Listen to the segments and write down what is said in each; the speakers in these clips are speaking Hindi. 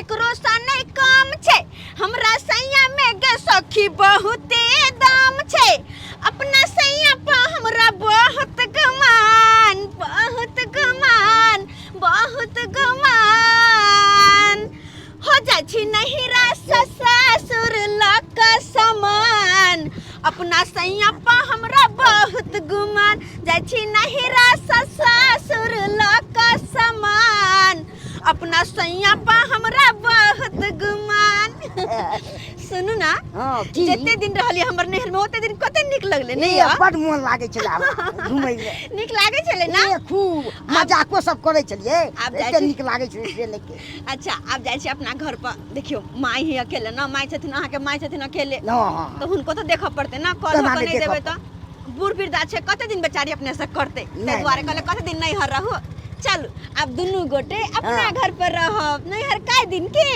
केकरो सा नहीं काम छे हमरा सैया में गे सखी बहुते दाम छे अपना सैया पर हमरा बहुत गुमान हो जाय छी नहीं रासा ससुर लक समान अपना सैया पर हमरा बहुत गुमान जाय छी नहीं रासा ससुर लक समान अपना सैया पर हमरा बहुत गुमान सुनु ना जते दिन रहली हमर नहर में ओते दिन कते निक लगले नहीं बड मन लागे छले घुमै में निक लागे छले ना खूब मजाको सब करे छलिए एते निक लागे छै से लेके अच्छा अब जाय छी अपना घर पर देखियो माई ही अकेले ना माई छथिन अहाँ के माई छथिन अकेले तो हुनको तो देखा पड़ते ना कल को नहीं देबे तो बूढ़ वृद्धा छै कते दिन बेचारी अपने से करते ते दुआरे कहले कते दिन नहीं हर रहू चलू अब दुनू गोटे अपना घर पर रहब नहीं हर काय दिन के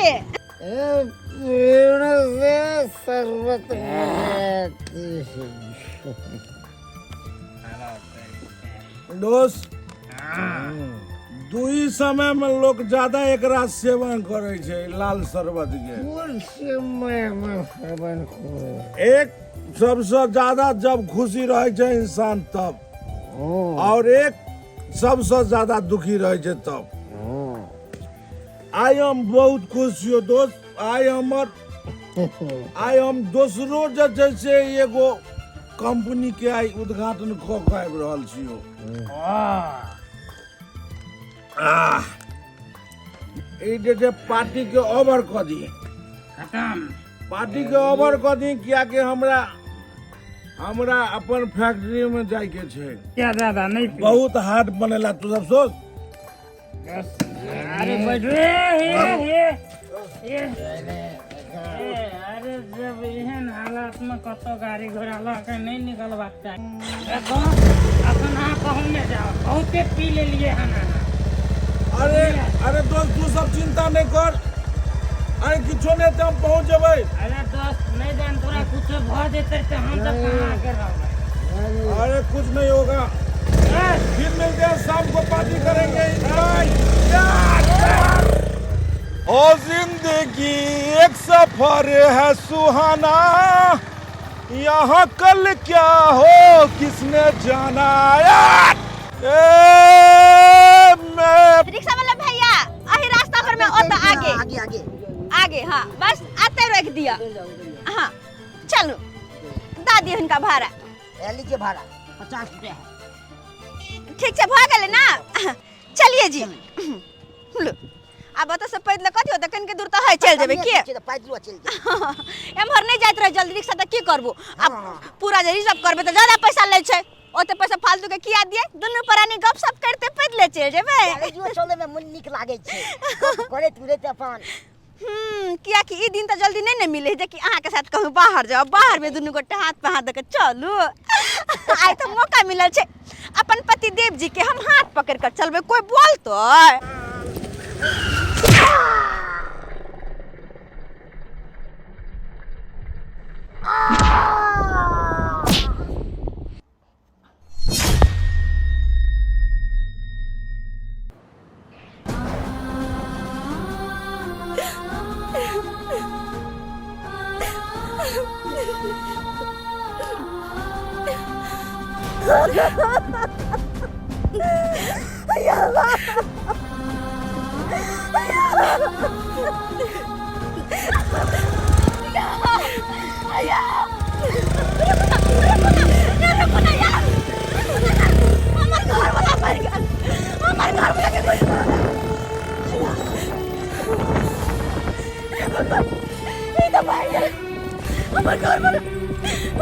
दोस्त दुई समय में लोग ज्यादा एकरा सेवन करे छे लाल शरबत के एक सबसे ज्यादा जब खुशी रहे छे इंसान तब और एक सबसे ज्यादा दुखी रहे छे तब आई एम बहुत खुश हो दोस्त आई एम दोसरो जैसे एगो कंपनी के आई उद्घाटन कऽ आबि रहल छियो जे पार्टी के ओवर कऽ दी खत्म पार्टी के ओवर कऽ दी किया कि हमरा अपन फैक्ट्री में जाय के छै क्या दादा नहीं बहुत हार्ड बनेला तू सब सोच अरे बैठ रे अरे जब एहन हालत में कतो गाड़ी घोड़ा लगे नहीं निकलबाक चाहिए देखो अपन अहाँ कहूँ जाओ बहुते पी ले लिए हन अरे दोस्त तू सब चिंता नहीं कर अरे किछो नहीं तो हम पहुंच जेबै अरे दोस्त नहीं जान तोरा कुछ भ जेते तो हम सब कहां आके रहबै अरे कुछ नहीं होगा फिर मिलते हैं शाम को पार्टी करेंगे ओ जिंदगी एक सफर है सुहाना यहाँ कल क्या हो किसने जाना रिक्शा वाला भैया अही रास्ता पर में ओत आगे हाँ बस आते रख दिया हाँ चलो दादी इनका भाड़ा लीजिए भाड़ा 50 रुपया है ठीक से भ गेले ना चलिए जी लो अब तो सब पैदल कथि होता कन के दूर तो है चल जेबे के पैदल चल जे एमहर नहीं जाइत रह जल्दी रिक्शा त की करबो अब पूरा जे रिजर्व करबे तो ज्यादा पैसा ले छै ओते पैसा फालतू के किया दिए दुनु प्राणी गपशप करते पैदल चल जेबे अरे जो चले में मन निक लागे छै करे तुरे त अपन किया कि ई दिन तो जल्दी नहीं मिले जे कि अहाँ के साथ कहूं बाहर जाओ बाहर में दुनु गोटे हाथ पे हाथ देके चलू आइ तो मौका मिलल छै अपन पति देव जी के हम हाथ पकड़ कर चलबे कोई बोलतो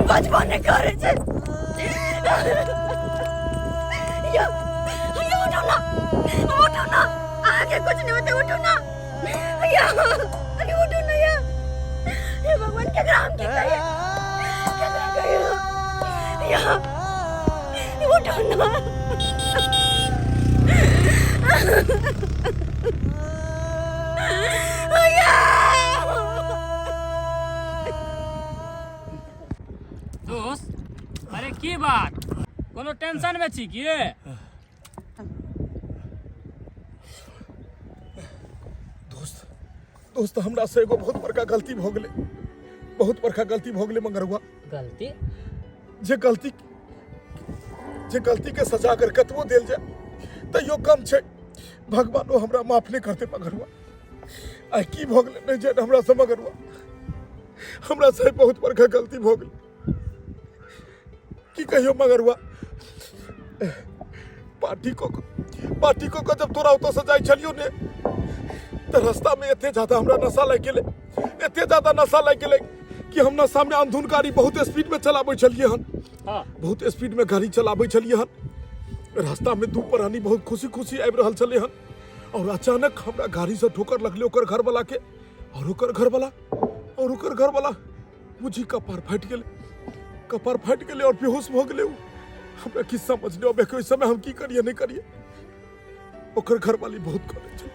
बचपन करे छे उठो ना आगे कुछ नहीं होते उठो ना अरे उठो ना हे भगवान क्या ग्राम की करिए उठो ना दोस्त अरे की बात कोनो टेंशन में छी की दोस्त हमरा से एगो बहुत बड़का गलती भ गेलै, बहुत बड़का गलती भ गेलै मंगरुआ। गलती जे गलती के सजा अगर कतबो देल जाए तैयो कम छै। भगवानो हमरा माफ नहीं करते मंगरुआ। आई की भ गेलै नहीं जान हमरा से मंगरुआ। हमरा से बहुत बड़का गलती भ गेलै। की कहियो मंगरुआ, पार्टी को जब तोरा ओतऽ से जाय छलियो ने तो रास्ता में एते ज्यादा हमरा नशा लग गेलै, एते ज्यादा नशा लग गेलै कि हम नशा में अंधुन गाड़ी बहुत स्पीड में चलाबै छलिए हन। बहुत स्पीड में गाड़ी चलाबै छलिए हन। रास्ता में दू प्राणी बहुत खुशी आबि रहल छलै हन और अचानक हमरा गाड़ी से ठोकर लगले ओकर घर वाला के और ओकर घर वाला मुझी कपार फाटि गेलै और बेहोश भ गेलै। हमरा की समझ नहीं आबे ओइ समय हम की करिए नहीं करिए। ओकर घर वाली बहुत करै छै,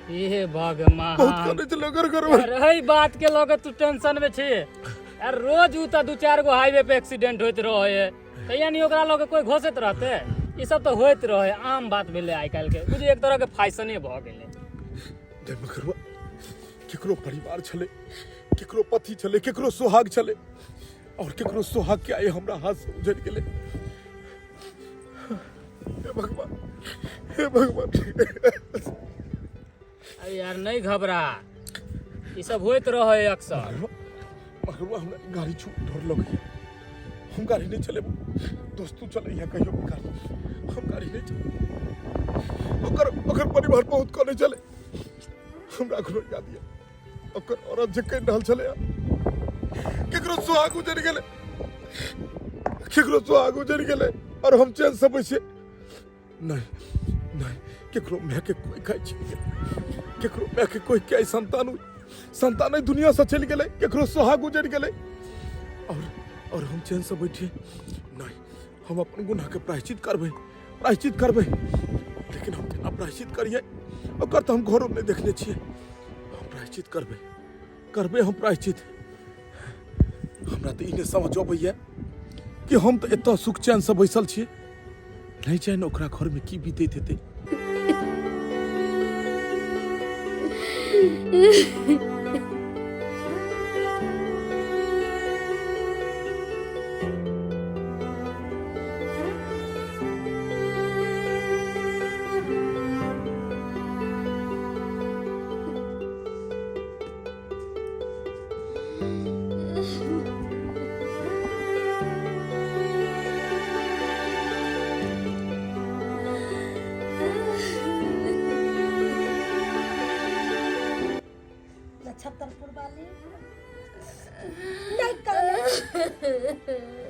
हे भगवान बहुत करै छै ओकर घर वाली। अरे बात के लगे तू टेंशन में छी यार। रोज उ त 2-4 गो हाईवे पे एक्सीडेंट होइत रहे है, यानी ओकरा लगे कोई घोषित रहते। ये सब तो होइत रहे, आम बात भेले आइ काल के, बुझी एक तरह के फैशने भ गेले। जय मगरुआ, केकरो परिवार छले, केकरो पति छले, केकरो सुहाग छले और केकरो सुहाग के आए हमरा हाथ से उजड़ गेले। हे भगवान अरे यार नहीं घबरा, ये सब होइत रहे अक्सर। मगरुआ हमरा गाड़ी छू डर लगे। हम गाड़ी नहीं चले दोस्त, तू चले यहाँ कहियो गाड़ी, हम गाड़ी नहीं चले। ओकर परिवार बहुत कने चले। हमरा घरो याद ये ओकर औरत जे कह रहल छले केकरो सुहाग उजड़ गेले और हम चैन से बैसे नहीं केकरो मैं के कोई खाई छी, केकरो मैं के कोई के संतान दुनिया से चल गेले, केकरो सुहाग उजड़ गेले और हम चैन से बैठे नहीं। हम अपन गुनाह के प्रायश्चित करबे लेकिन हम केना प्रायश्चित करिए ओकर तो हम घरों में देखने छिए। हम प्रायश्चित करबे हम प्रायश्चित। हमरा तो इने समझ अबैया कि हम तो एत सुख चैन से बैसल छिए, नहीं जाने ओकरा घर में की बीतैत हेतै। छतरपुर वाली नहीं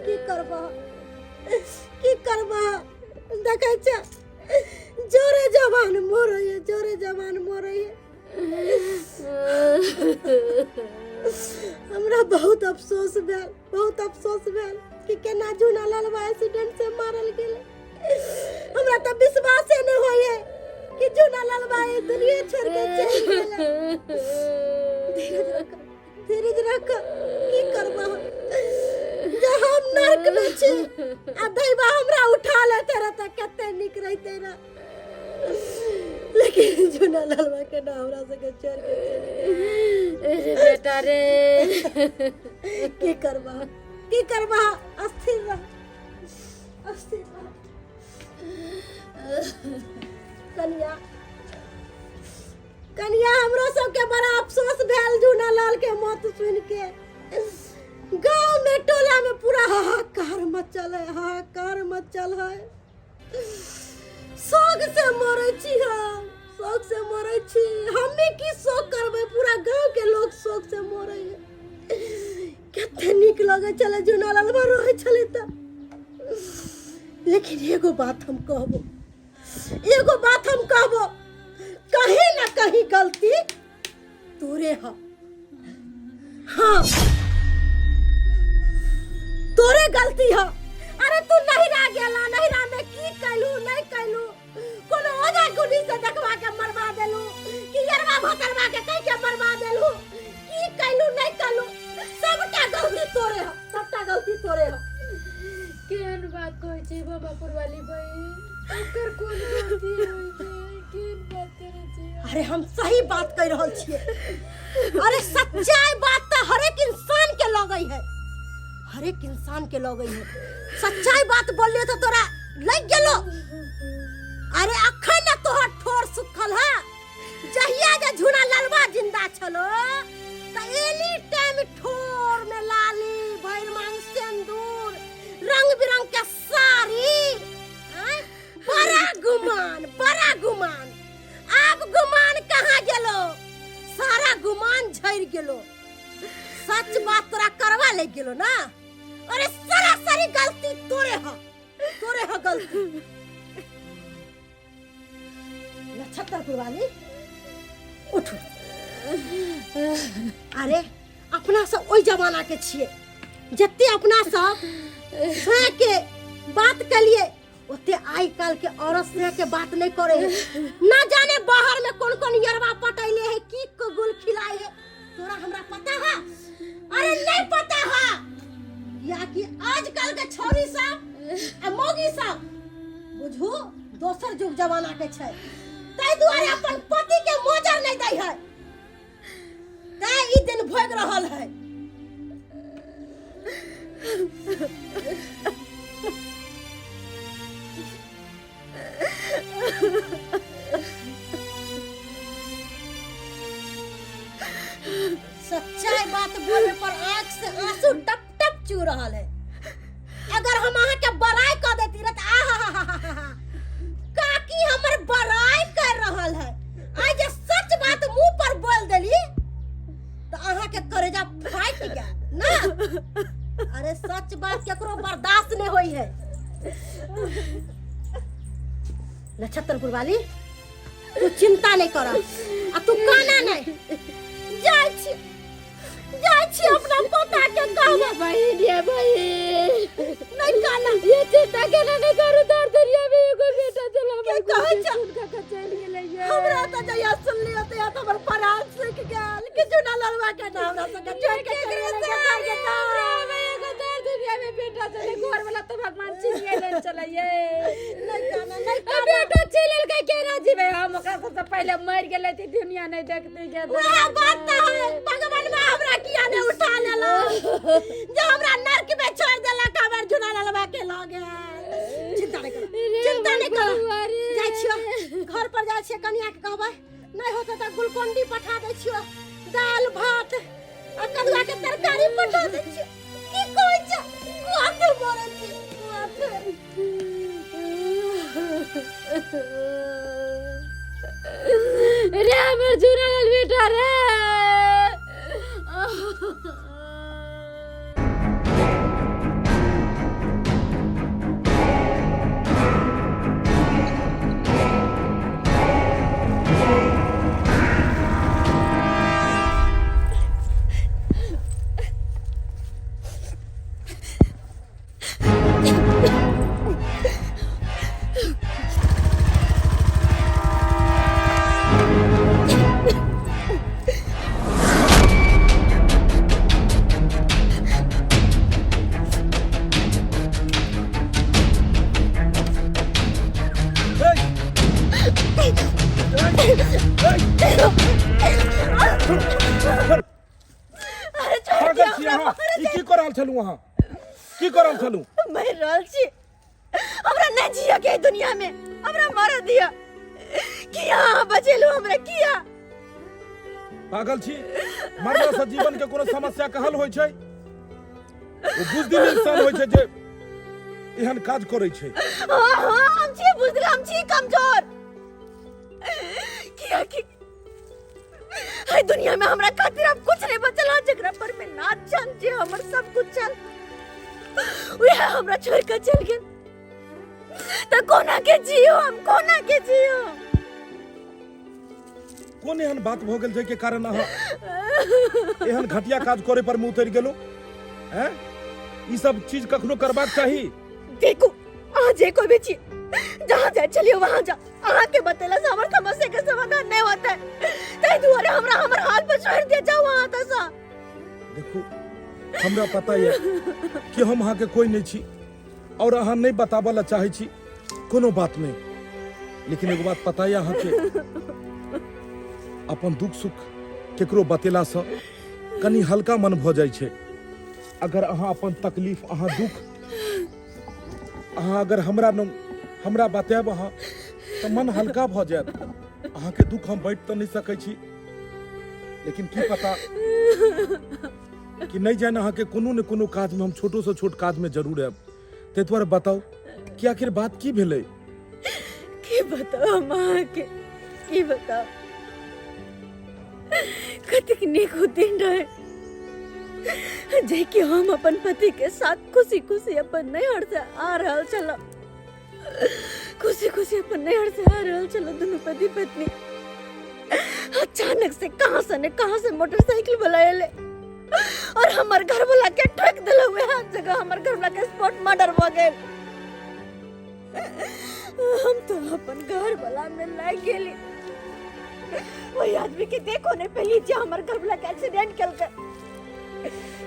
की करबा देखे छ जोरे जवान मोरे हमरा बहुत अफसोस भेल कि केना जूना ललवा एक्सीडेंट से मारल गेले। हमरा तो विश्वास नहीं होइए कि जूना ललवा दुनिया छोड़ के चल गेले। धीरज रख की करबा हम नरक में छी आ दैवा हमरा उठा लेते रह त कते निक रहते रह। लेकिन जूना ललवा के ना हमरा से छोड़ के अरे बेटा रे की करबा अस्थिर रह। कनिया हमरो सबके बड़ा अफसोस भेल जूना लाल के मौत सुन के। गांव में टोला में पूरा हाहाकार मचल है। शोक से मरै छी हमें की शोक करबे, पूरा गांव के लोग शोक से मरै है। कते निक लगे चले जूना लाल रोए चले त। लेकिन एगो बात हम कहबो कहीं ना कहीं गलती तोरे है। हाँ तोरे गलती है। अरे तू नहिरा गेला, नहिरा में की कैलू नहीं कैलू, कोनो ओजा गुनी से देखवा के मरवा देलू कि यरवा भतरवा के कह के मरवा देलू, की कैलू नहीं कैलू, सबटा गलती तोरे है। केहन बात कहै छै बाबापुर वाली बहन, ओकर कोन गलती होय छै, केहन बात करै छै। अरे हम सही बात कह रहल छियै। अरे सच्चाई बात तो हर एक इंसान के लगई है, हर एक इंसान के लगई है। सच्चाई बात बोलिए तो तोरा लग गेलो। अरे अखन न तोहर ठोर सुखल है, जहिया जे झूना ललवा जिंदा छलो त एनी टाइम ठोर में लाली भैर मांग सिंदूर रंग बिरंग के साड़ी। हैं? बड़ा गुमान। अब गुमान कहाँ गेलो? सारा गुमान झड़ गेलो। सच बात तोरा करवा ले गेलो ना। अरे सरासरी गलती तोरे ह गलती। नक्षत्रपुर वाली उठ। अरे अपना सब ओई जमाना के छिए, जत्ते अपना सब स्वयं के बात के लिए ओते आई काल के औरत से के बात नहीं करे है। ना जाने बाहर में कौन कौन यरवा पटैले है, की को गुल खिलाए है। तोरा हमरा पता है? अरे नहीं पता है या कि आजकल के छोरी सब आ मोगी सब बुझू दोसर जुग जमाना के छै, तै दुआरे अपन पति के मोजर नहीं दै है, तै ई दिन भोग रहल है। सच्चाई बात बोले पर आंख से आंसू टप टप चू रहल है। अगर हम अहाँ के बड़ाई कर देती रह काकी हमर बड़ाई कर रहल है, आज जे सच बात मुंह पर बोल देली तो अहाँ के करेजा फाट गया ना। अरे सच बात केकरो बर्दाश्त नहीं होई है। नक्षत्रपुर वाली तू चिंता नहीं कर, आ तू काना नहीं। जाय छी अपना पोता के कहबे बहन ये बहन नहीं काना। ये चिंता केना नहीं करू, दर दरिया में एगो बेटा चला के कहै छ उनका का चल गेलै ये। हमरा त जया सुन लियो त या त हमर पराग सीख गेल कि चुना लड़वा के नाम हमरा संगे छोड़ के चले गेल। एगो दर दरिया में बेटा चले, घर वाला तो भगवान छीन गेलै चला ये। नहीं काना बेटा चलल के केना जीवे हम, ओकरा से पहले मर गेलै त दुनिया नहीं देखते के। वह बात त है, भगवान में हमरा किया ने उठा लेला जे हमरा नरक में छोड़ देला, हमर चुना लड़वा के लगे। चिंता नहीं कर जाय छियो घर पर जाय छियो, कनिया के कहबै नहीं होता त गुलकोंडी पठा दै छियो, दाल भात आ कदुआ के तरकारी पठा दै छियो। की कहै छ कुआत मोरे छी कुआत। रे हमर जुराल बेटा रे। मैं रहल छी, हमरा नहीं जिया के दुनिया में, हमरा मार दिया। किया बचेलू हमरा किया? पागल छी, मरला से जीवन के कोनो समस्या का हल होय छै? ओ बुझदिल इंसान होय छै जे एहन काज करै छै। हां हम छी बुझदिल, हम छी कमजोर। किया कि हाय दुनिया में हमरा खातिर अब कुछ नहीं बचल, जकरा पर में नाच चल जे हमर सब कुछ चल वे हमरा छोड़ के चल गेल। त कोना के जियो, हम कोना के जियो? कोन एहन बात भ गेल छै के कारण अहाँ एहन घटिया काज करे पर मुंह उतर गेलो? हैं? ई सब चीज कखनो करबाक चाही। देखो आ जे कोई भी चीज जहां जाए चलियो वहां जा, अहाँ के बतेला से हमर समस्या के समाधान नहीं होता है। तै दुआरे हमरा हमर हाल पर छोड़ दे जाओ वहां त सा। देखो हमरा पता है कि हम अहाँ के कोई नहीं छी और अहाँ नहीं बताबला चाहे छी, कोनो बात नहीं। लेकिन एगो बात पता है अहाँ के अपन दुख सुख केकरो बतेला से कनी हल्का मन भ जाइ छै। अगर अहाँ अपन तकलीफ अहाँ दुख अहाँ अगर हमरा बतायब अहाँ तऽ मन हल्का भ जायत। अहाँके दुख हम बाँटि तऽ नहि सकै छी, लेकिन की पता कि नहीं जाने अहाँके कोनो ने कोनो काज में हम छोटो से छोट काज में जरूर आयब। ते दुआरे बताओ कि आखिर बात की भेलै? की बताओ हम अहाँके, की बताओ कतेक नीक दिन रहे जे कि हम अपन पति के साथ खुशी खुशी अपन नैहर से आ रहल छल, खुशी खुशी अपन नैहर से आ रहल छल दोनों पति पत्नी। अचानक से कहां से मोटरसाइकिल वाला एले और हमार घर वाला के ठोक दिल हुए। हर जगह हमार घर वाला के स्पॉट मर्डर हो गए। हम तो अपन घर वाला में लग गेली। वही आदमी के देखो ने पहली जे हमार घर वाला के एक्सीडेंट कल के।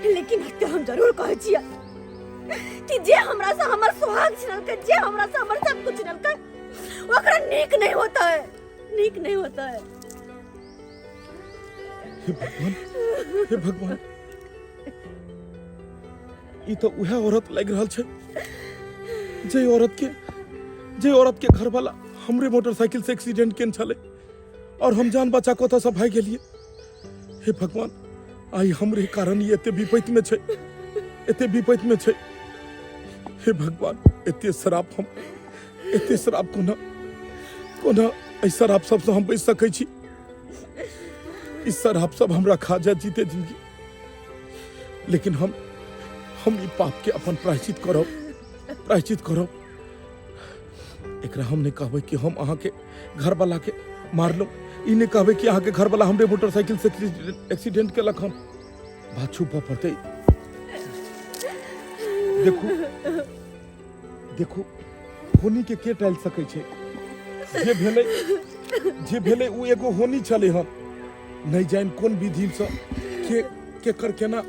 लेकिन हत्या हम जरूर कह छिया कि जे हमरा से हमर सुहाग छिनल के, जे हमरा से हमर सब कुछ छिनल के, ओकरा नीक नहीं होता है, नीक नहीं होता है। हे भगवान, ई तो उहे औरत लग रहल छै जे औरत के घर वाला हमरे मोटरसाइकिल से एक्सीडेंट केन छले और हम जान बचा को तो सब भाग गेलिए। हे भगवान, आई हमरे कारण ये एते विपत्ति में छै, एते विपत्ति में छै। हे भगवान, एते शराब कोना ऐ शराब सब से हम बच सकै छी? ई शराब सब हमरा खा जाए जीते जिंदगी, लेकिन हम ई पाप के अपन प्रायश्चित करब। एकरा हम नहीं कहबै कि हम अहाँ के घर वाला के मारलो, ई नहीं कहबै कि अहाँ के घर वाला हमरे मोटरसाइकिल से एक्सीडेंट केलक हन। बात छुपा पड़ते। देखो होनी के टाल सकै छै? जे भेलै उ एगो होनी छले हन। नहीं जान कोन विधि से केकर केना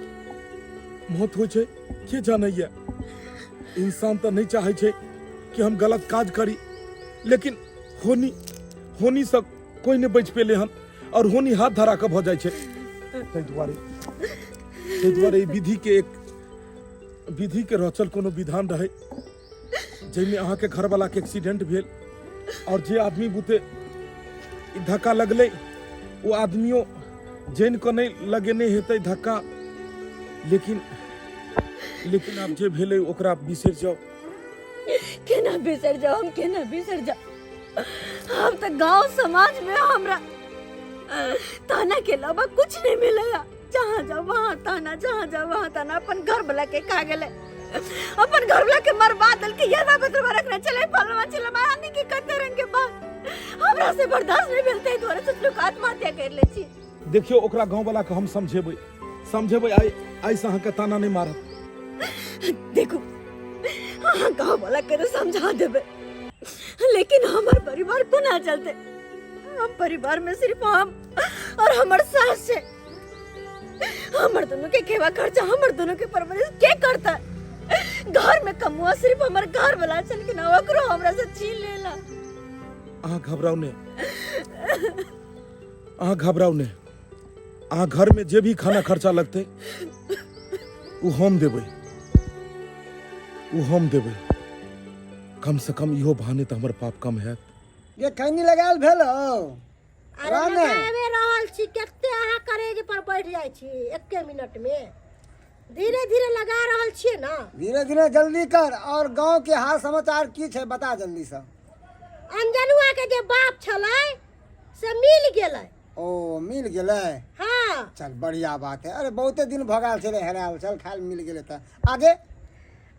मौत हो छै के जानैया। इंसान तो नहीं चाहे छै कि हम गलत काज करी, लेकिन होनी से कोई नहीं बच पेले हन और होनी हाथ धरा के भ जाय छै। तै दुआरे विधि के रचल कोनो विधान रहे जैमे अहाँ के घर वाला के एक्सीडेंट भेल और जे आदमी बुते धक्का लगले वो आदमियों जैन को नहीं लगेने हेतै धक्का, लेकिन आप जे भेले ओकरा बिसर जाओ। केना बिसर जाओ? हम केना बिसर जाओ? हम तो गांव समाज में हमरा ताना के अलावा कुछ नहीं मिलेगा। जहाँ जाओ वहाँ ताना, जहाँ जाओ वहाँ ताना। अपन घर वाला के खा गेले, अपन घर वाला के मरवा दल के यादा बदरवा रखना चले फलवा चले मानी के कते रंग के बात हमरा से बर्दाश्त नहीं मिलते। तोरे सोचलो आत्महत्या कर ले छी। देखियो ओकरा गांव वाला के हम समझेबै आई से अहाँ के ताना नहीं मारत। देखो हाँ गाँव वाला के तो समझा देबे, लेकिन हमार परिवार को ना चलते। हम परिवार में सिर्फ हम और हमार सास है। हमार दोनों के केवा खर्चा, हमार दोनों के परवरिश के करता है? घर में कमुआ सिर्फ हमार घर वाला चल के ना ओकरो हमरा से छीन लेला। अहाँ घबराओ ने, अहाँ घर में जे भी खाना खर्चा लगते वो हम देबै। कम से कम इहो बहाने तो हमर पाप कम है। ये खैनी लगाल भेलो? अरे लगावे रहल छी, केते अहाँ करेज पर बैठ जाय छी 1 मिनट में। धीरे धीरे लगा रहल छियै ना। धीरे धीरे जल्दी कर। और गांव के हाल समाचार की छै बता जल्दी से। अंजनुआ के जे बाप छलै से मिल गेलै। ओ मिल गेलै? हाँ चल बढ़िया बात है। अरे बहुते दिन भगाल छले हेराल, चल खाल मिल गेलै त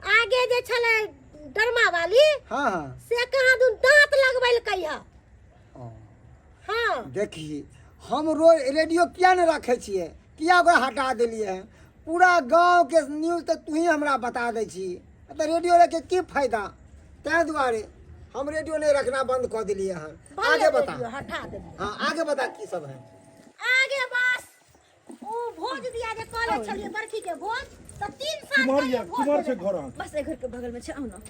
आगे जे छलै डरमा वाली, हाँ से कहाँ दून दांत लगबैल कहिया। हाँ देखी हम रोज रेडियो किया नहीं रखे छिए, किया ओकरा हटा देलिए है? पूरा गांव के न्यूज तो तू ही हमरा बता दे छी, तो रेडियो रखे की फायदा? तै दुआरे हम रेडियो नहीं रखना बंद कर दिलिए हैं। आगे बता। हटा दे। हाँ आगे बता की सब है? आगे बस ओ भोज दिया जे कॉलेज छलिए बरखी के भोज, तो 3 साल कुमार छै घर। बस ए घर के बगल में छै। आउ ना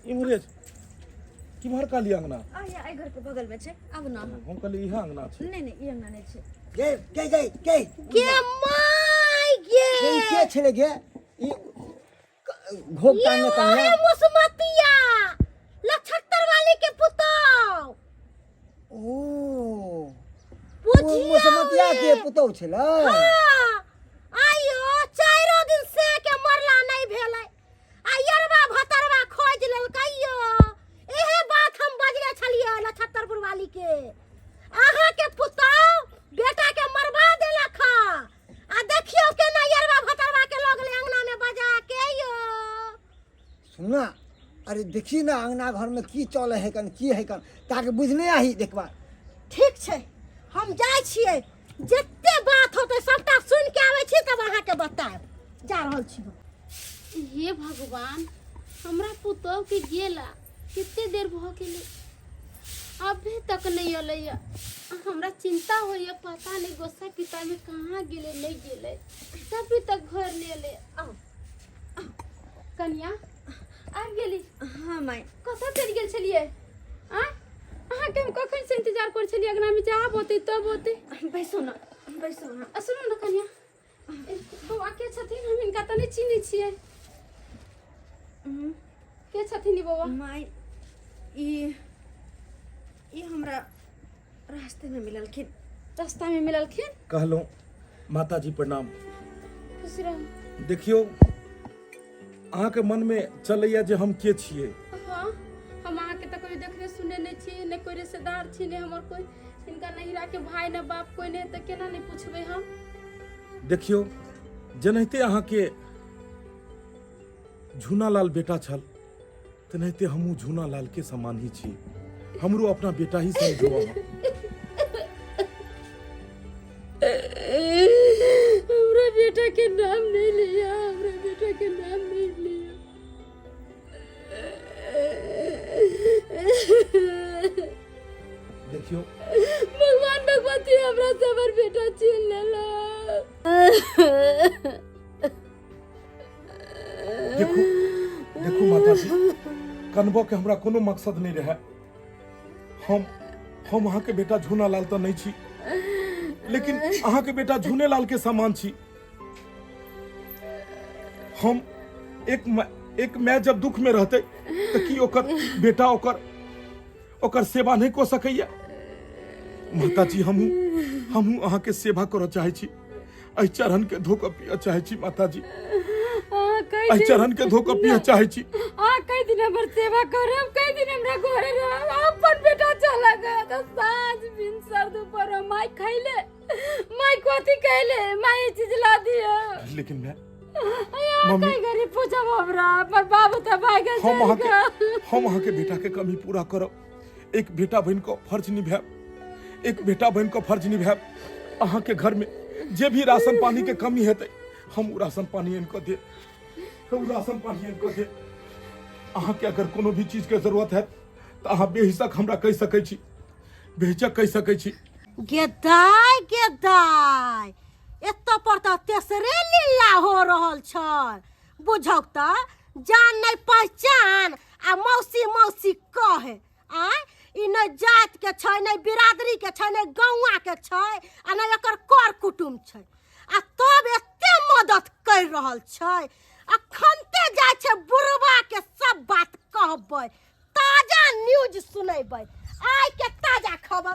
इमरे किम्हर काली अंगना आई घर के बगल में छे अब ना हम कहली इहा अंगना छै नहीं नहीं ये अंगना नहीं छे के के माय गे के छले गे ई घोक टांगे कन्या अरे मुसमतिया लछत्तर वाली के पुतौ ओ बुझिया मुसमतिया के पुतौ छले आयो 4 दिन से के मरला नहीं भेलै आयरबा भतरवा खोज लेलकैयो एहे बात हम बजले छलिए लछत्तरपुर वाली के अहाँ के पुतौ बेटा के मरवा देलक आ देखियो केना यरबा भतरवा के लगले अंगना में बजा के यो सुना अरे देखी ना अंगना घर में की चले है कन की है कन ताके बुझने आही देखबा ठीक छै हम जाय छियै जत्ते बात होते सबटा सुन के आबै छी तब अहाँ के बताएब जा रहल छी हे भगवान हमरा पुतौ के गेला कितने देर भ गेलै अभी तक नहीं अलै हमरा चिंता होइए पता नहीं गोसा पिता में कहाँ गेले नहीं गेले तभी तक घर नहीं अलै आओ कन्या आ गेली हां माय कतऽ चलि गेल छलिए आ अहाँ के हम कखन से इंतजार कर छलिए अगना में जा होते तब होते बैसो ना सुनो ना कन्या बौआ के छथिन हम इनका त नहीं चिन्है छियै के छथिन ई बौआ माय ये हमरा रास्ते में मिललखिन रास्ता में मिललखिन कहलहुँ माता जी प्रणाम खुश रहू देखियो अहाँके मन में चलैया जे हम के छियै हाँ हम अहाँ के त कोई देखने सुने नहीं छी ने कोई रिश्तेदार छी ने हमर कोई इनका नहिरा के भाई ने बाप कोई ने त केना नहीं पूछबे हम देखियो जेनाहिते अहाँके झूनालाल बेटा छल तेनाहिते हमहूँ झूनालाल के समान ही छी हमरो अपना बेटा ही समझो हमरा बेटा के नाम नहीं लिया हमरा बेटा के नाम नहीं लिया देखियो भगवान भगवती हमरा से हमर बेटा छीन लेला देखो देखो माता जी कनबो के हमरा कोनो मकसद नहीं रहे हम अहाँ के बेटा झूनालाल तो नहीं छी लेकिन अहाँ के बेटा झूनेलाल के समान छी हम एक मैं जब दुख में रहते तो की ओकर बेटा ओकर सेवा नहीं को सकैया माता जी हमहू अहाँ के सेवा करऽ चाहे छी एहि चरण के धोकऽ पियऽ चाहे छी माता जी एहि चरण के धोकऽ पियऽ चाहे छी कई दिन हमर सेवा करब कई दिन हमरा घरे रहब अपन बेटा चला गया त साँझ बिन सर दोपहर माई खैले माई कथी कहले माई चीज ला दिया लेकिन मैं मम्मी कई गरीब पूछब हमरा पर बाबू त भाग गए हम अहाँ के बेटा के कमी पूरा करब एक बेटा बहन को फर्ज निभाएब एक बेटा बहन को फर्ज निभाएब अहाँ के घर में जे भी राशन पानी के कमी हेतै हम उ राशन पानी इनको दे अहाँ के अगर कोनो भी चीज के जरूरत है तो अहाँ बेहिचक हमरा कह सकै छी बेहिचक कह सकै छी गेदाय एत पर त तेसरे लीला हो रहल छ बुझौ त जान नहीं पहचान आ मौसी कहे आ ई न जात के छै न बिरादरी के छै न गौवा के छै आ न एकर कर कुटुम छै आ तब एते मदद कर रहल छै अखनते जाय छै बुढ़वा के सब बात कहबै ताजा न्यूज सुनेबै आइ के ताजा खबर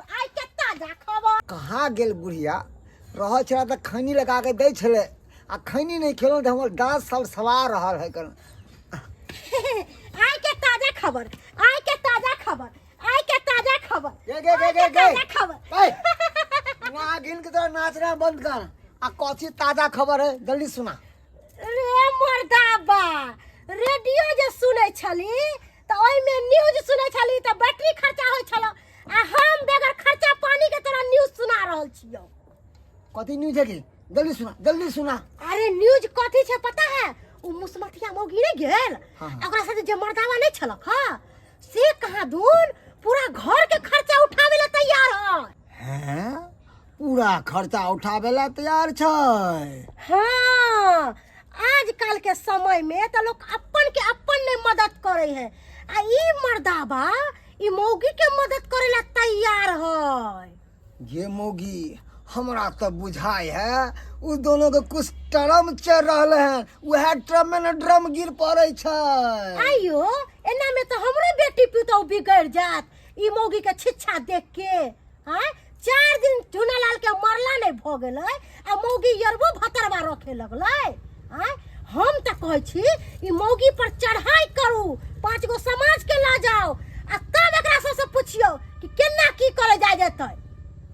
कहाँ गेल बुढ़िया रह छला त खैनी लगा के दै छले आ खैनी नहीं खेलो त हमर दांत सब सवार रहल है कर आइ के ताजा खबर नागिन के तरह नाचना बंद कर आ कथी ताजा खबर है जल्दी सुना रे मर्दाबा रेडियो जे सुनै छली त ओइ में न्यूज सुनै छली त बैटरी खर्चा होय छल आ हम बेगर खर्चा पानी के तरह न्यूज सुना रहल छियो कथी न्यूज है की जल्दी सुना अरे न्यूज कथी छै पता है उ मुसमतिया मौगी ने गेल हाँ। ओकरा साथे जे मर्दावा नहीं छलक हां से कहां दून पूरा घर के खर्चा उठावे ला तैयार है हैं पूरा खर्चा उठावे ला तैयार छै हाँ आजकल के समय में तो लोग अपन के अपन ने मदद करे है आ ई मर्दाबा ई मौगी के मदद करेला तैयार है। ये मोगी हमरा तो बुझाई है उ दोनों के कुछ ट्रम चल रहले हैं, वह ट्रम में न ड्रम गिर पड़े छै। आइयो एना में तो हमरे बेटी पुतौ बिगड़ जात ई मौगी के छिच्छा देख के। हां 4 दिन झूनालाल के मरला नहीं भ गेलै आ मौगी यरबो भतरवा रखे लगलै। हां हम त कहै छी ई मौगी पर चढ़ाई करू, 5 गो समाज के ला जाओ आ तब एकरा से पूछियो कि केना की करे जाय जेतै।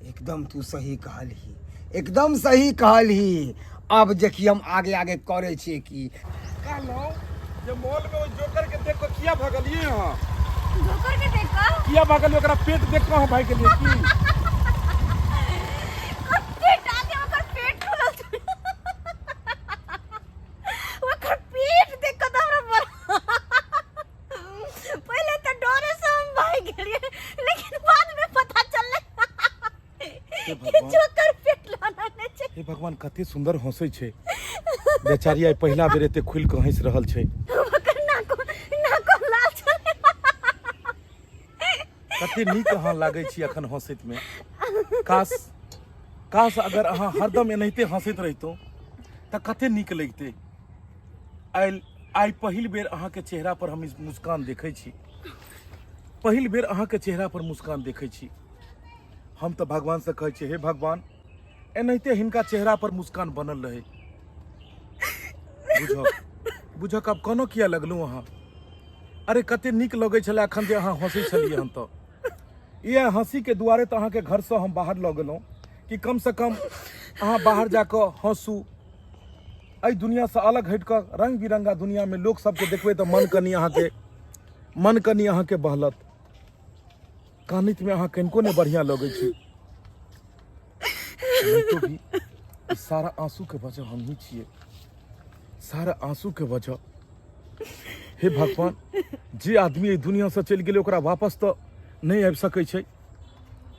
एकदम तू सही कहलही, एकदम सही कहलही। अब देखिए हम आगे आगे करे छी की। कहलो जे मॉल में ओइ जोकर के देख के किया भगलिए हां? जोकर के देख कर किया भगल ओकरा पेट देख के हम भाई के लिए की? कत्ते टाके ओकर पेट खुलल छै। ओकर पेट देख के हमरा बड़ पहले तो डरे से हम भाग गेलिए, लेकिन बाद में पता चलले कि जोकर पेट लाना नै छै। हे भगवान कते सुंदर हंसै छै बेचारी, आई पहिला बेर एते खुल के हंस रहल छै। ओकर नाको लाल छै। कते नीक अहाँ लागै छी अखन हंसैत में। काश अगर अहाँ हरदम एनाहिते हंसैत रहितो त कते नीक लगिते। आई पहिल बेर अहाँ के चेहरा पर हम मुस्कान देखै छी, पहिल बेर अहाँ के चेहरा पर मुस्कान देखै छी। हम तो भगवान से कहै छी हे भगवान एनाहिते हिनका चेहरा पर मुस्कान बनल रहे। बुझक अब कोनो किया लगलू अहाँ? अरे कते नीक लगै छले अखन जे अहाँ हंसै छलियै। हम तो ये हंसी के दुआरे तो अहाँ के घर से हम बाहर लऽ गेलहुँ कि कम से कम अहाँ बाहर जाकर हंसू, एहि दुनिया से अलग हट कर रंग बिरंगा दुनिया में लोग सबके देखबै तो मन कनी अहाँ के बहलत। कानित में अहाँ कनको ने बढ़िया लगे छी। तो भी सारा आंसू के वजह हम ही छिए, सारा आंसू के वजह। हे भगवान जे आदमी एहि दुनिया से चलि गेलै ओकरा वापस तो नहीं आबि सकै छै।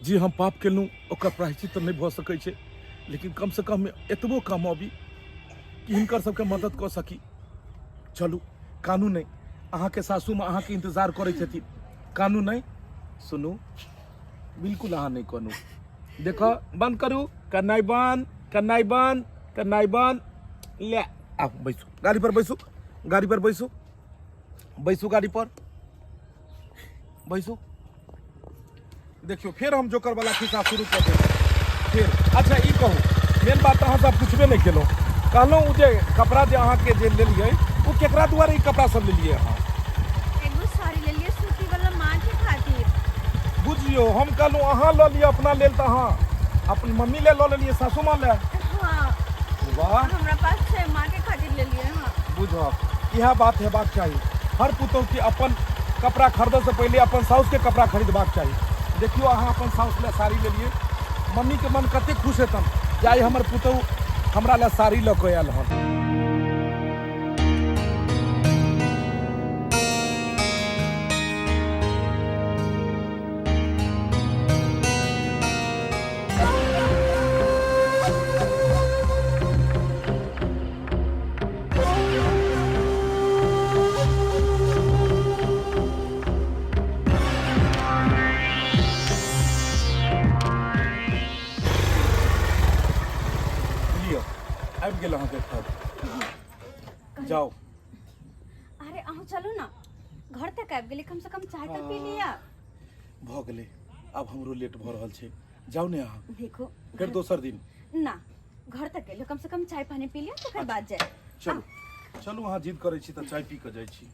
जे हम पाप केलहुँ ओकर प्रायश्चित तो नहीं भऽ सकै छै, लेकिन कम से कम एतबो कमाबी कि हिनकर सबके मदद कऽ सकी। चलू कानून नहीं, अहाँ के सासू माँ अहाँ के इंतजार करै छथिन। कानून नहीं सुनू, बिल्कुल अहाँ नहीं कनू। देखो बंद करू, कन्नाई बंद ले आओ बैसू, गाड़ी पर बैसू, गाड़ी पर बैसू, बैसू गाड़ी पर बैसू। देखियो फिर हम जोकर वाला खिस्सा शुरू कर देंगे फिर। अच्छा ई कहू मेन बात अहाँ सब पूछबे नहीं केलहुँ। कहलहुँ उ जे कपड़ा जे अहाँ के जे लेलियै उ केकरा दुआरे ई कपड़ा सब लेलियै अहाँ? एगो साड़ी ले लिए सूती वाला माँ के खातिर। बुझियो हम कहलहुँ अहाँ लऽ लिअ अपना लेल तऽ अहाँ अपन मम्मी ले लऽ लेलियै, सासू माँ ले। हाँ वाह हमरा पास छै, माँ के खातिर ले लिए। हाँ बुझब यह बात हेबाक चाही। हर पुतौह के अपन कपड़ा खरीदे से पहले अपन साउस के कपड़ा खरीदबाक चाही। देखियो अहाँ अपन साउस ले साड़ी लेलियै, मम्मी के मन कते खुश हेतन जे आइ हमर पुतौह हमरा ले साड़ी लऽ कऽ आयल हन। आबि गेल अहाँके घर, जाओ। अरे अहूँ चलू ना, घर तक आबि गेली, कम से कम चाय तो पी लिया। भऽ गेलै, आब हमरो लेट भऽ रहल छै। जाओ ने अहाँ, देखो फिर दोसर दिन। ना घर तक गेलियो, कम से कम चाय पानी पी लिया तो फिर बात जाए। चलू चलू अहाँ जिद करै छी तऽ चाय पी कऽ जाइ छी।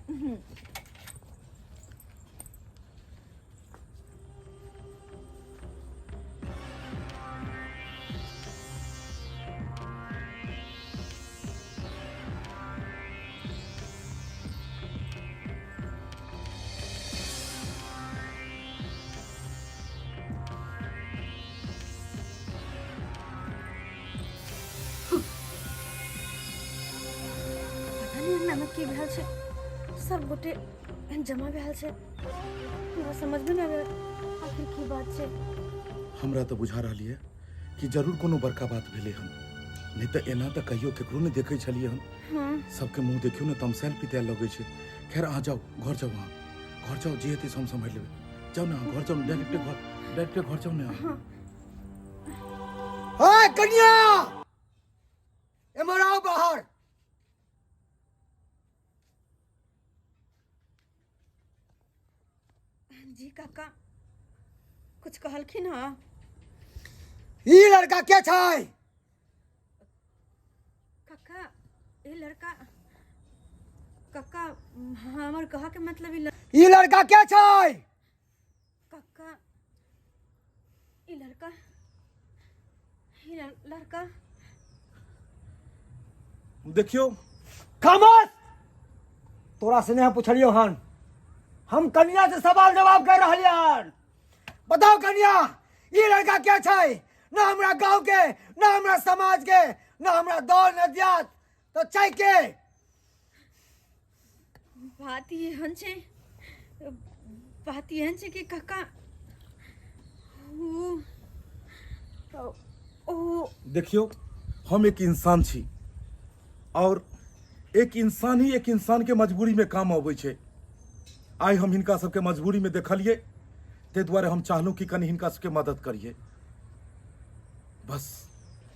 नमक की भेल छै, सब गोटे जमा भेल छै, हमरा समझ में नहीं आवे आखिर की बात छै। हमरा तऽ बुझा रहलिए कि जरूर कोनो बड़का बात भेलै हन, नहीं तऽ एना तऽ कहियो केकरो नहीं देखै छलिए हन। हाँ सबके मुंह देखियो ने तमसाइल पिताइल लगै छै। खैर अहाँ जाओ, घर जाओ, अहाँ घर जाओ, जे हेतै से हम सम्हारि लेबै। जाओ ना घर जाओ डायरेक्ट घर जाओ ना हाय कन्या एमर आओ बाहर। जी काका कुछ कहलखिन हाँ? ई लड़का के छै? काका ये लड़का काका हमर कहा के मतलब ई लड़का के छै? काका ये लड़का देखियो खामोश। तोरा से नहीं पूछलियो हन, हम कन्या से सवाल जवाब कर रहलिए हन। बताओ कन्या ये लड़का क्या छै? ना हमरा गांव के, ना हमरा समाज के, ना हमरा दौड़ नदियात तो छै के? बात एहन छै कि काका ओ देखियो हम एक इंसान छी और एक इंसान ही एक इंसान के मजबूरी में काम आबै छै। आइ हम हिनका सबके मजबूरी में देखलिए ते द्वारे हम चाहलूं कि कनी हिनका सबके मदद करिए। बस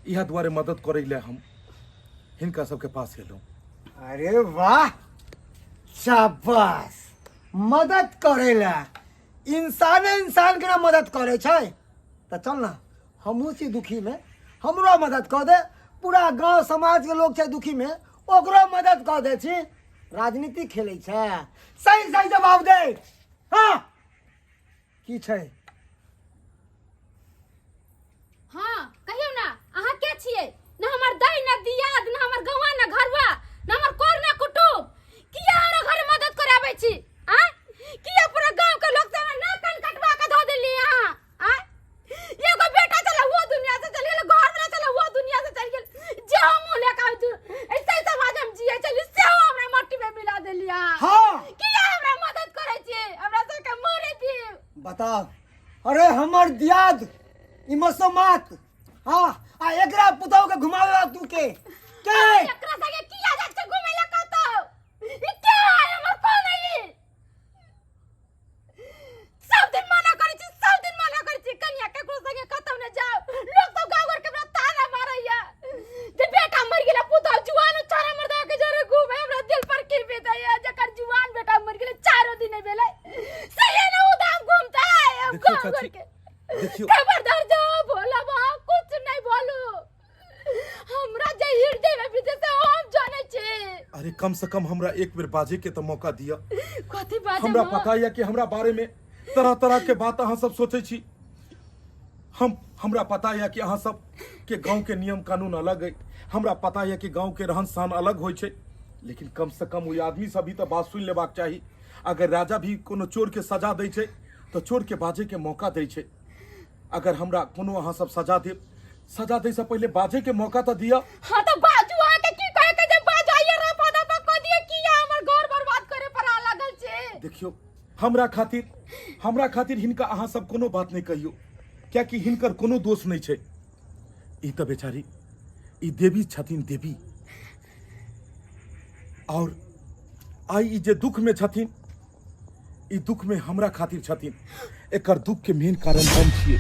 यह द्वारे मदद करे ले हम हिनका सबके पास एलूं। अरे वाह शाबाश। मदद करेला इंसान के ना मदद करे छै तो चल ना हमहू छी दुखी में, हमरो मदद कर दे। पूरा गांव समाज के लोग छै दुखी में, ओकरो मदद कर दे छी। राजनीति खेले छै? सही सही जवाब दे। हाँ की छै? हाँ कहियो ना अहाँ के छियै? ना हमर दाई ना दियाद ना हमर गवा ना घरवा ना हमर कोर ना कुटुम। किया हमरा घर मदद करे आबै छी? आ किया पूरा गांव के लोग से ना कन कटवा के धो देली यहाँ? आ एगो बेटा चला वो दुनिया से चल गेल, घर वाला चला वो दुनिया से चल गेल। जे हम लेके आउ तू ऐसे समाज हम जिए चली से हमरा मट्टी में मिला देली। हाँ किया हमरा मदद करे छी? हमरा से के मारे दी। बताओ। अरे हमर दियाद इमसमात। हाँ आ एकरा पुतौ के घुमावे तू के एकरा संगे किया जाय छै घुमै ला कतौ? ई के है हमर कोन है? सब दिन मना करै छी कन्या केकरो संगे कतौ न जाओ। लोग तो गांव घर के हमरा ताना मारैया जे बेटा मर गेला पुतौ जुआन चारा मर्दा के जरे घुमै। हमरा दिल पर की बीतैया जकर जुआन बेटा मर गेले 4 दिन नहीं भेलै सही न उदाम घूमता है हम गांव घर के। देखियो खबरदार जाओ भोला बाबा कुछ नहीं बोलो। हमरा जे हृदय में बीते से हम जाने छी। अरे कम से कम हमरा एक बेर बाजे के तो मौका दिया। कथी बाजे? हमरा पता है कि हमरा बारे में तरह तरह के बात अहाँ सब सोचे छी। हमरा पता है कि अहाँ सब के गांव के नियम कानून अलग है। हमरा पता है कि गांव के रहन सहन अलग होय छै, लेकिन कम से कम वो आदमी सब भी तो बात सुन लेबाक चाही। अगर राजा भी कोनो चोर के सजा दै छै तो चोर के बाजे के मौका दै छै। अगर हमरा कोनो अहाँ सब सजा दै से पहले बाजे के मौका तो दिया। हां तो बाजू आके की कहे के जे बाजाइए रे पदा पर को दिए किया हमर घर बर्बाद करे पर आ लागल छै। देखियो हमरा खातिर हिनका अहाँ सब कोनो बात नहीं कहियो, क्या कि हिनकर कोनो दोष नहीं छै। ई तो बेचारी ई देवी छथिन देवी, और आई ई जे दुख में छथिन ई दुख में हमरा खातिर छथिन। एकर दुख के मेन कारण हम छिए।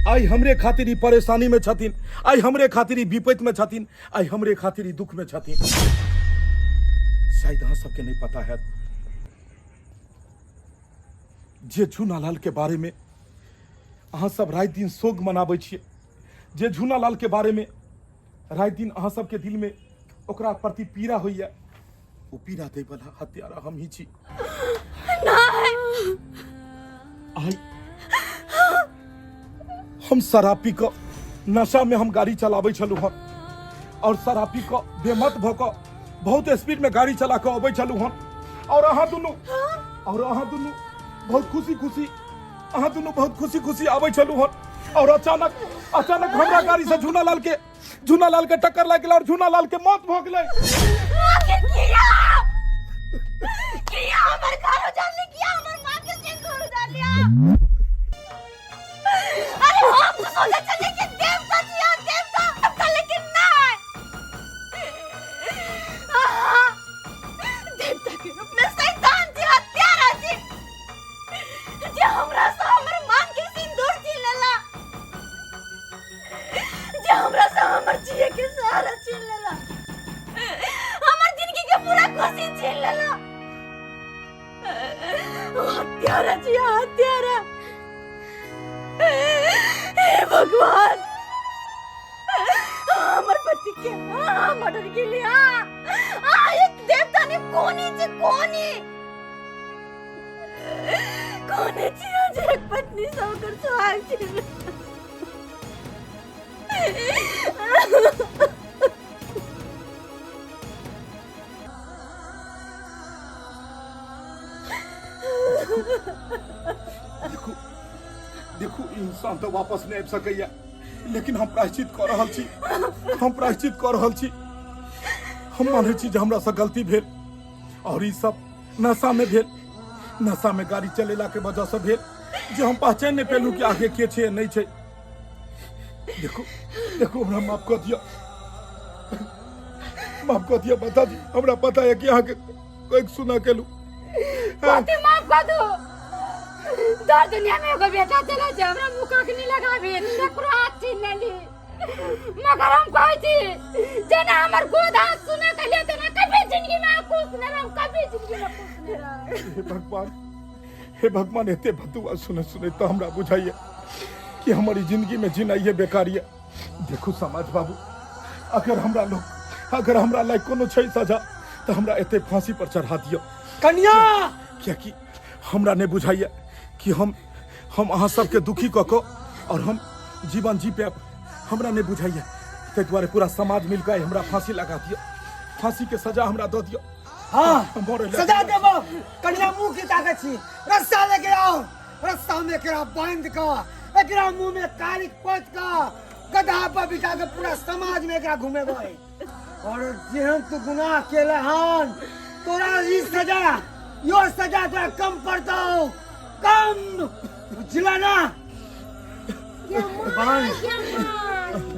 आई हमरे खातिर ई परेशानी में छथिन, आई हमरे खातिर ई विपत्ति में छथिन, आई हमरे खातिर ई दुख में छथिन। शायद अहाँ सबके नहीं पता है जे झूनालाल के बारे में अहाँ सब रात दिन शोक मनाबै छियै, जे झूनालाल के बारे में रात दिन अहाँ सबके दिल में ओकरा प्रति पीड़ा होइया, वो पीड़ा दै वाला हत्यारा हम ही छी। आई हम शराब पी कऽ नशा में हम गाड़ी चलाबै छलहुँ हन, और शराब पी कऽ बेमत भऽ कऽ बहुत स्पीड में गाड़ी चला कऽ अबै छलहुँ हन, और अहाँ दुनू बहुत खुशी खुशी आबै छलहुँ हन, और अचानक हमरा गाड़ी से झूनालाल के टक्कर लाग गेल और झूनालाल के मौत भऽ गेलै। किया हमर घर उजाड़ ली? किया हमर मां के घर उजाड़ लिया? अरे हम तो सोचे चले कि देवता जी देवता, लेकिन नहीं। देवता के रूप में शैतान जी हत्यारा जी जे हमरा हमरा जिया हत्यारा। हे भगवान, हमर पति के मर्डर के लिए एक देवता ने कोनी छी आज एक पत्नी सौकर सुहाग छी। देखो इंसान तो वापस नहीं आबि सकैया, लेकिन हम प्रायश्चित कर रहल छी। हम मानै छी जे हमरा से गलती भेल और ई सब नशा में भेल। नशा में गाड़ी चलेला के वजह से भेल जे हम पहचान नहीं पेलू कि आगे के छे नहीं छे। देखो हमरा माफ कर दिया बता दी। हमरा पता है कि आगे कोई सुना केलू। पति माफ कर दो। दर दुनिया में एगो बेटा चला जे हमरा मुका के नहीं लगाबे, एकरो हाथ छीन लेली। मगर हम कहै छी जना हमर गोद हाथ सुना के ले तना कभी जिंदगी में खुश न रहम, कभी जिंदगी में खुश न रहम। हे भगवान एते बदुआ सुने तो हमरा बुझाइए कि हमारी जिंदगी में जीना ये बेकार है। देखो समाज बाबू, अगर हमरा लायक कोनो छै सजा तो हमरा एते फांसी पर चढ़ा दियो। कन्या क्या कि हमरा ने बुझाइए कि हम अहाँ सबके दुखी कऽ कऽ और हम जीवन जी पे हमरा ने बुझाइए। ताहि दुआरे पूरा समाज मिलकर हमरा फांसी लगा दियो। फांसी के सजा हमरा दऽ दियो। हाँ सजा देबो। कन्या मुंह की ताकत छी, रस्सा लेके आओ। रस्सा में एकरा बांध के एकरा मुंह में कारिक पोत के गधा पर बिठा के पूरा समाज में एकरा घुमेबै। और जेहन तू गुनाह केले हन, तोरा ई सजा तोरा कम पड़तौ, कम बुझला ना।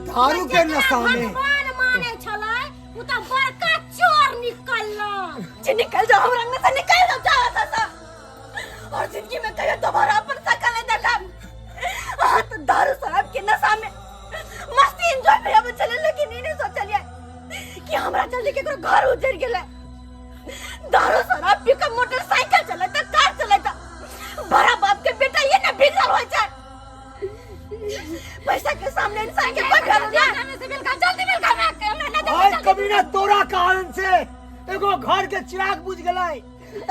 दारू के नशा में माने छलै उ त बड़का चोर निकलला। जे निकल जाओ हमरा अंगना से, निकल जाओ चाहा और जिंदगी में कहियो दोबारा अपन शकल नहीं देखा। तो दारू शराब के नशा में मस्ती एंजॉय पे अब चले, लेकिन ई नहीं सोचलिए कि हमरा जल्दी केकरो घर उजड़ गेले। दारू शराब पी के मोटरसाइकिल चलाता, कार चलाता, बड़ा बाप के बेटा ये ना बिगड़ल हो जाए। पैसा के सामने इंसान के कोई वैल्यू नहीं। जल्दी मिल कर आज कमीना तोरा कारण से एगो घर के चिराग बुझ गेलै,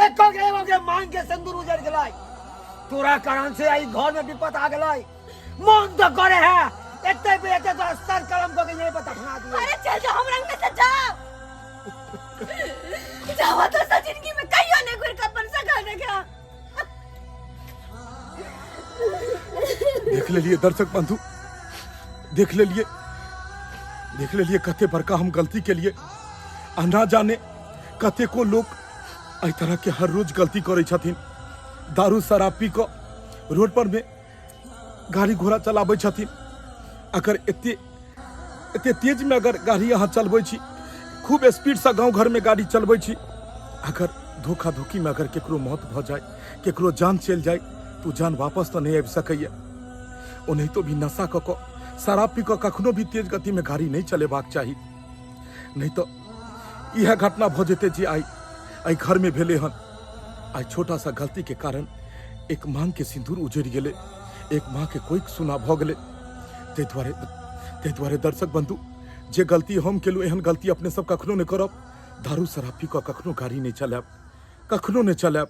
एको के मांग के सिंदूर उजड़ गेलै। तोरा कारण से आई घर में विपत आ गेलै। मन तो करे है एते तो सर कलम को के यहीं पर दफना दिए। अरे चल जाओ हमरा अंगना से, जाओ तो सा जिंदगी में कहियो नहीं गुर का बन सका देखा। देख लेलिए दर्शक बंधु, देख लेलिए कते बड़का हम गलती के लिए ना जाने कते को लोग एहि तरह के हर रोज गलती करे छथिन। दारू शराब पी के रोड पर में गाड़ी घोड़ा चलाबै छथिन। अगर एते तेज में अगर गाड़ी अहाँ चलबै छी, खूब स्पीड से गांव घर में गाड़ी चलबै छी, अगर धोखा धोखी में अगर केकरो मौत भ जाए, केकरो जान चल जाए, तो जान वापस तो नहीं आबि सकैया। ओ नहीं तो भी नशा कऽ शराब पी के कखनो भी तेज गति में गाड़ी नहीं चलेबाक चाही। नहीं तो यह घटना भ जेतै जे आई घर में भेले हन। आई छोटा सा गलती के कारण एक मांग के सिंदूर उजड़ गेले, एक माँ के कोई सुना भ गेले। ताहि दुआरे दर्शक बंधु, जे गलती हम केलू एहन गलती अपने सब कखनो नहीं करब। दारू शराब पी के कखनो गाड़ी नहीं चलाब, कखनो नहीं चलाब।